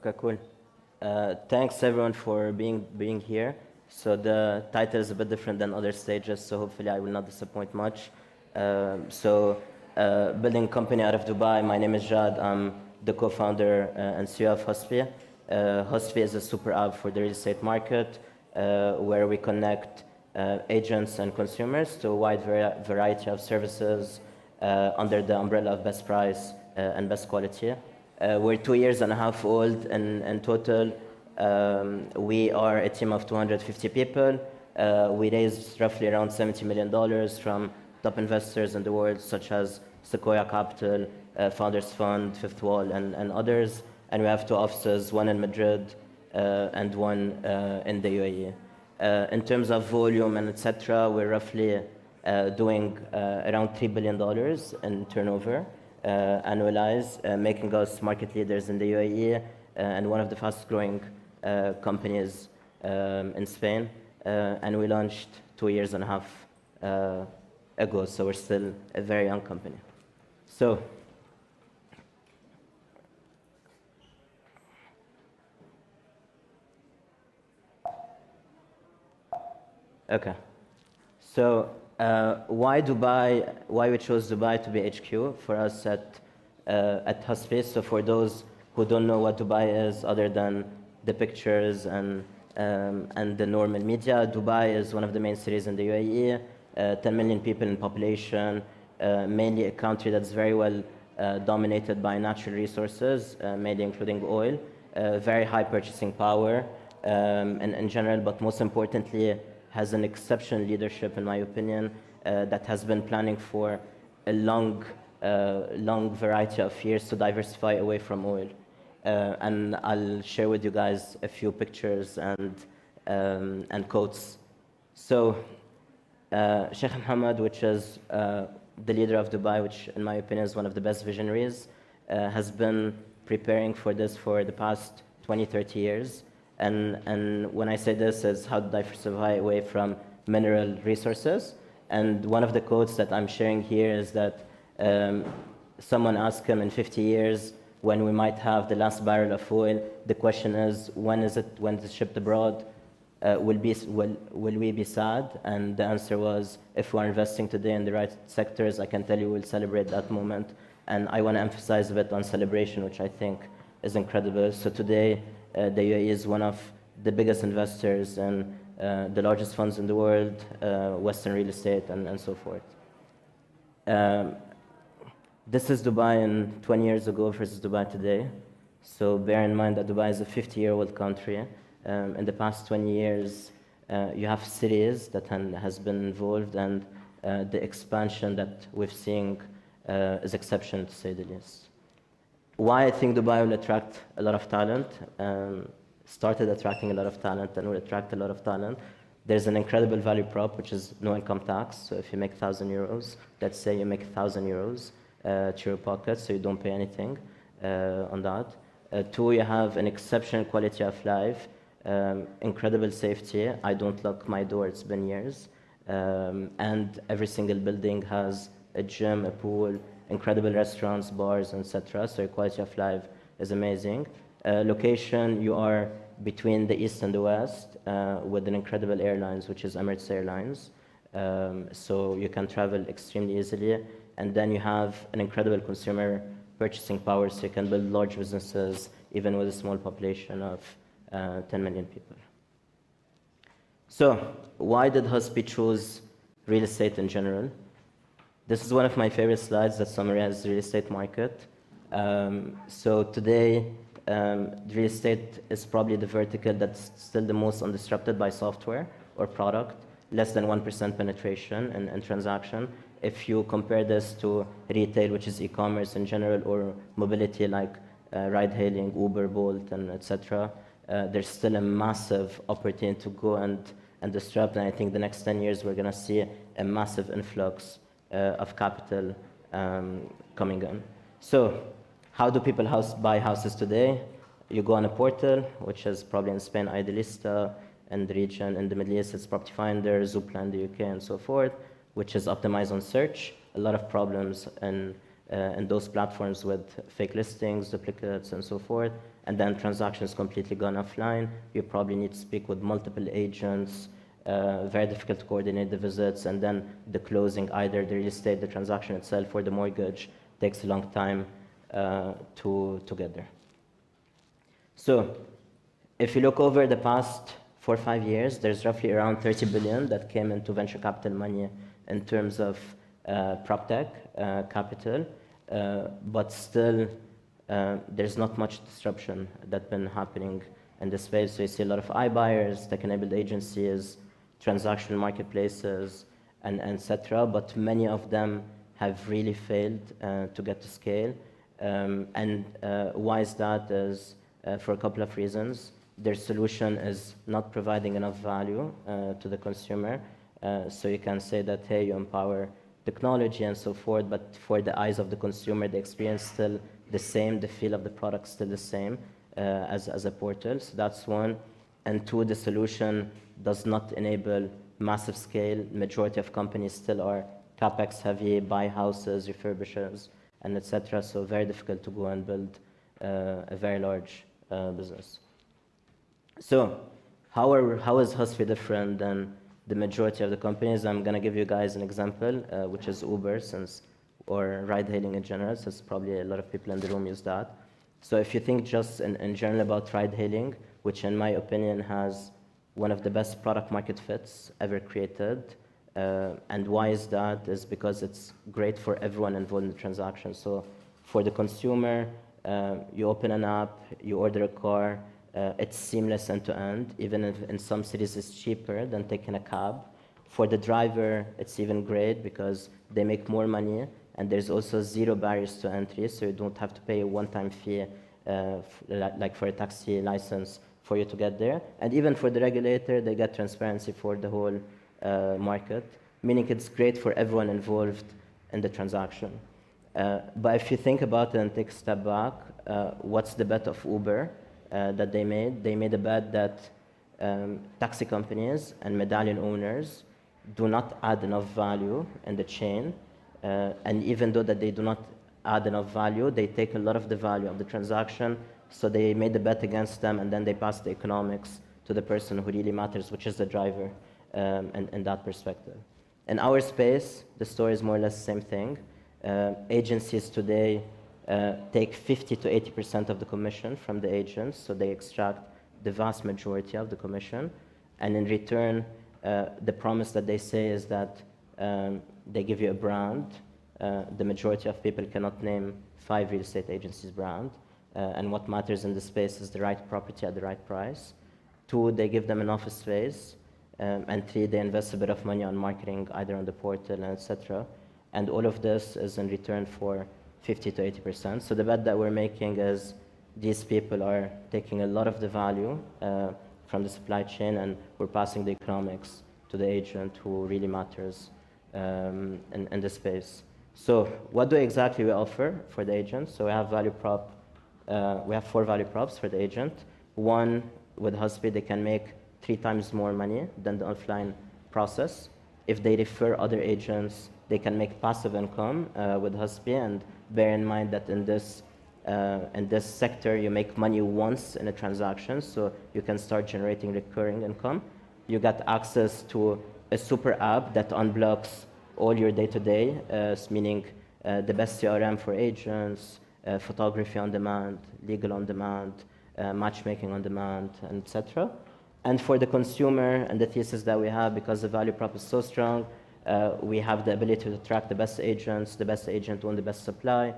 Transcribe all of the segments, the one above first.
Okay, cool. Thanks everyone for being here. So the title is a bit different than other stages, so hopefully I will not disappoint much. Building a company out of Dubai. My name is Jad. I'm the co-founder and CEO of Hospi. Hospi is a super app for the real estate market where we connect agents and consumers to a wide variety of services under the umbrella of best price and best quality. We're 2 years and a half old in total. We are a team of 250 people. We raised roughly around $70 million from top investors in the world, such as Sequoia Capital, Founders Fund, Fifth Wall, and others. And we have 2 offices, one in Madrid and one in the UAE. In terms of volume and etc., we're roughly doing around $3 billion in turnover annualized, making us market leaders in the UAE and one of the fastest growing companies in Spain. And we launched 2 years and a half ago, so we're still a very young company. So, okay. So why Dubai? Why we chose Dubai to be HQ for us at Hospi? So for those who don't know what Dubai is, other than the pictures and the normal media, Dubai is one of the main cities in the UAE. 10 million people in population, mainly a country that's very well dominated by natural resources, mainly including oil. Very high purchasing power in general, but most importantly, has an exceptional leadership, in my opinion, that has been planning for a long variety of years to diversify away from oil. And I'll share with you guys a few pictures and quotes. So, Sheikh Mohammed, which is the leader of Dubai, which in my opinion is one of the best visionaries, has been preparing for this for the past 20, 30 years. And when I say this is how to diversify away from mineral resources. And one of the quotes that I'm sharing here is that someone asked him in 50 years when we might have the last barrel of oil, the question is, when is it shipped abroad? Will we be sad? And the answer was, if we're investing today in the right sectors, I can tell you we'll celebrate that moment. And I want to emphasize a bit on celebration, which I think is incredible. So today, the UAE is one of the biggest investors and the largest funds in the world, Western real estate, and so forth. This is Dubai in 20 years ago versus Dubai today. So bear in mind that Dubai is a 50-year-old country. In the past 20 years, you have cities that has been involved, and the expansion that we've seen is exceptional, to say the least. Why I think Dubai will attract a lot of talent, started attracting a lot of talent and will attract a lot of talent. There's an incredible value prop, which is no income tax. So if you make 1,000 euros, let's say you make 1,000 euros to your pocket, so you don't pay anything on that. 2, you have an exceptional quality of life, incredible safety. I don't lock my door, it's been years. And every single building has a gym, a pool, incredible restaurants, bars, etc. So your quality of life is amazing. Location, you are between the east and the west with an incredible airlines, which is Emirates Airlines. So you can travel extremely easily. And then you have an incredible consumer purchasing power, so you can build large businesses even with a small population of 10 million people. So why did Hospi choose real estate in general? This is one of my favorite slides that summarizes the real estate market. So today, real estate is probably the vertical that's still the most undisrupted by software or product, less than 1% penetration in transaction. If you compare this to retail, which is e-commerce in general, or mobility like ride-hailing, Uber, Bolt, and etc., there's still a massive opportunity to go and disrupt. And I think the next 10 years, we're going to see a massive influx of capital coming in. So how do people buy houses today? You go on a portal, which is probably in Spain, Idealista, and the region in the Middle East, it's Property Finder, Zoopla in the UK, and so forth, which is optimized on search. A lot of problems in in those platforms with fake listings, duplicates, and so forth, and then transactions completely gone offline. You probably need to speak with multiple agents, very difficult to coordinate the visits, and then the closing, either the real estate, the transaction itself, or the mortgage, takes a long time to get there. So if you look over the past 4 or 5 years, there's roughly around 30 billion that came into venture capital money in terms of prop tech capital, but still there's not much disruption that's been happening in the space. So you see a lot of iBuyers, tech-enabled agencies, transactional marketplaces, and etc. But many of them have really failed to get to scale. And why is that? Is for a couple of reasons. Their solution is not providing enough value to the consumer. So you can say that, hey, you empower technology and so forth, but for the eyes of the consumer, the experience is still the same, the feel of the product is still the same as a portal. So that's one. And two, the solution does not enable massive scale. Majority of companies still are capex heavy, buy houses, refurbishes, and etc. So very difficult to go and build a very large business. So how is Husky different than the majority of the companies? I'm going to give you guys an example, which is Uber, or ride-hailing in general, since probably a lot of people in the room use that. So if you think just in general about ride-hailing, which in my opinion has one of the best product market fits ever created, and why is that? Is because it's great for everyone involved in the transaction. So for the consumer, you open an app, you order a car, it's seamless end-to-end, even if in some cities it's cheaper than taking a cab. For the driver, it's even great because they make more money, and there's also zero barriers to entry, so you don't have to pay a one-time fee like for a taxi license for you to get there. And even for the regulator, they get transparency for the whole market, meaning it's great for everyone involved in the transaction. But if you think about it and take a step back, what's the bet of Uber that they made? They made a bet that taxi companies and medallion owners do not add enough value in the chain, and even though that they do not add enough value, they take a lot of the value of the transaction, so they made a bet against them, and then they pass the economics to the person who really matters, which is the driver, in that perspective. In our space, the story is more or less the same thing. Agencies today take 50 to 80% of the commission from the agents, so they extract the vast majority of the commission, and in return, the promise that they say is that they give you a brand. The majority of people cannot name 5 real estate agencies' brand, and what matters in this space is the right property at the right price. 2, they give them an office space, and 3, they invest a bit of money on marketing, either on the portal and etc. And all of this is in return for 50 to 80%. So the bet that we're making is these people are taking a lot of the value from the supply chain, and we're passing the economics to the agent who really matters in the space. So what do exactly we offer for the agent? So we have value prop. We have 4 value props for the agent. 1, with Husky, they can make 3 times more money than the offline process. If they refer other agents, they can make passive income with Husky. And bear in mind that in this sector, you make money once in a transaction, so you can start generating recurring income. You get access to a super app that unblocks all your day-to-day, meaning the best CRM for agents, photography on demand, legal on demand, matchmaking on demand, and etc. And for the consumer, and the thesis that we have, because the value prop is so strong, we have the ability to attract the best agents. The best agent own the best supply.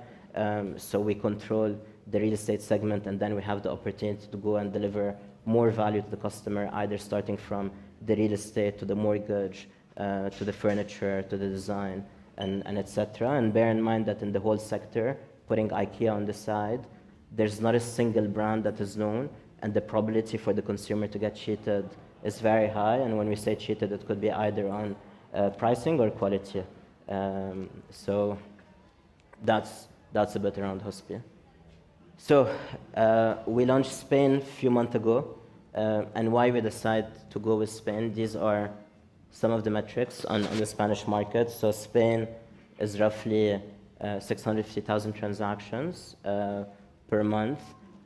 So we control the real estate segment, and then we have the opportunity to go and deliver more value to the customer, either starting from the real estate to the mortgage, to the furniture, to the design, and etc. And bear in mind that in the whole sector, putting IKEA on the side, there's not a single brand that is known, and the probability for the consumer to get cheated is very high. And when we say cheated, it could be either on pricing or quality. So that's a bit around Husky. So we launched Spain a few months ago, and why we decided to go with Spain. These are some of the metrics on the Spanish market. So Spain is roughly 650,000 transactions per month.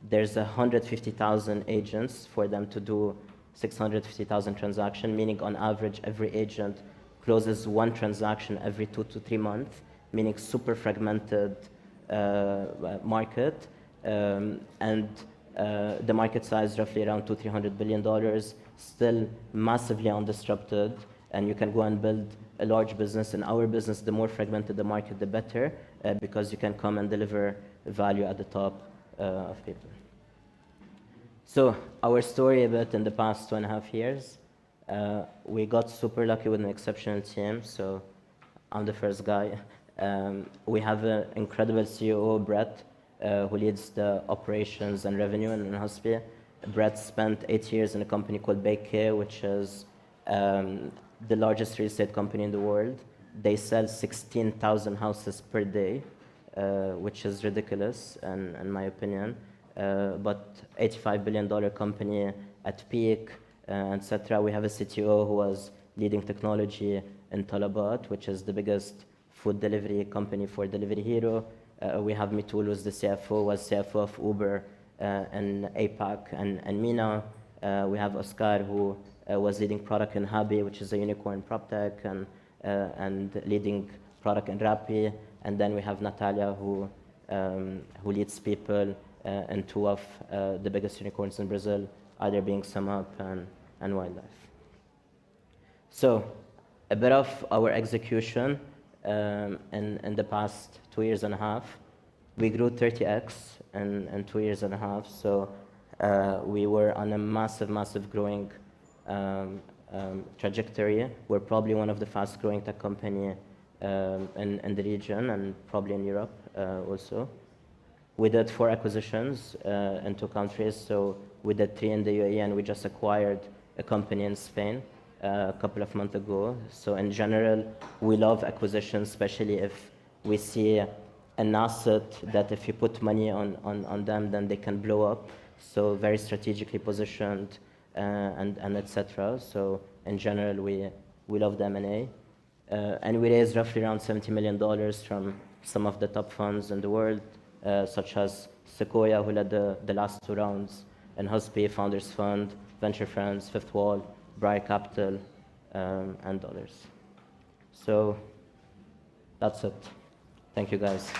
There's 150,000 agents for them to do 650,000 transactions, meaning on average every agent closes one transaction every 2 to 3 months, meaning super fragmented market. And the market size roughly around $200-300 billion, still massively undisrupted, and you can go and build a large business. In our business, the more fragmented the market, the better, because you can come and deliver value at the top of people. So our story a bit in the past 2.5 years, we got super lucky with an exceptional team, so I'm the first guy. We have an incredible CEO, Brett, who leads the operations and revenue in Husby. Brett spent 8 years in a company called Baker, which is the largest real estate company in the world. They sell 16,000 houses per day, which is ridiculous in my opinion. But $85 billion company at peak, etc. We have a CTO who was leading technology in Talabat, which is the biggest food delivery company for Delivery Hero. We have Mitul, who's the CFO, was CFO of Uber in APAC and MENA. We have Oscar, who was leading product in Habi, which is a unicorn prop tech, and leading product in Rappi. And then we have Natalia, who leads people in 2 of the biggest unicorns in Brazil, either being SumUp and Wildlife. So a bit of our execution in the past 2.5 years. We grew 30x in 2.5 years. So we were on a massive growing trajectory. We're probably one of the fast growing tech company in the region and probably in Europe also. We did 4 acquisitions in 2 countries. So we did 3 in the UAE, and we just acquired a company in Spain a couple of months ago. So in general, we love acquisitions, especially if we see an asset that if you put money on them, then they can blow up. So very strategically positioned and etc. So in general, we love the M&A. And we raised roughly around $70 million from some of the top funds in the world, such as Sequoia, who led the last 2 rounds, and Husby, Founders Fund, Venture Friends, Fifth Wall, Briar Capital, and others. So that's it. Thank you, guys.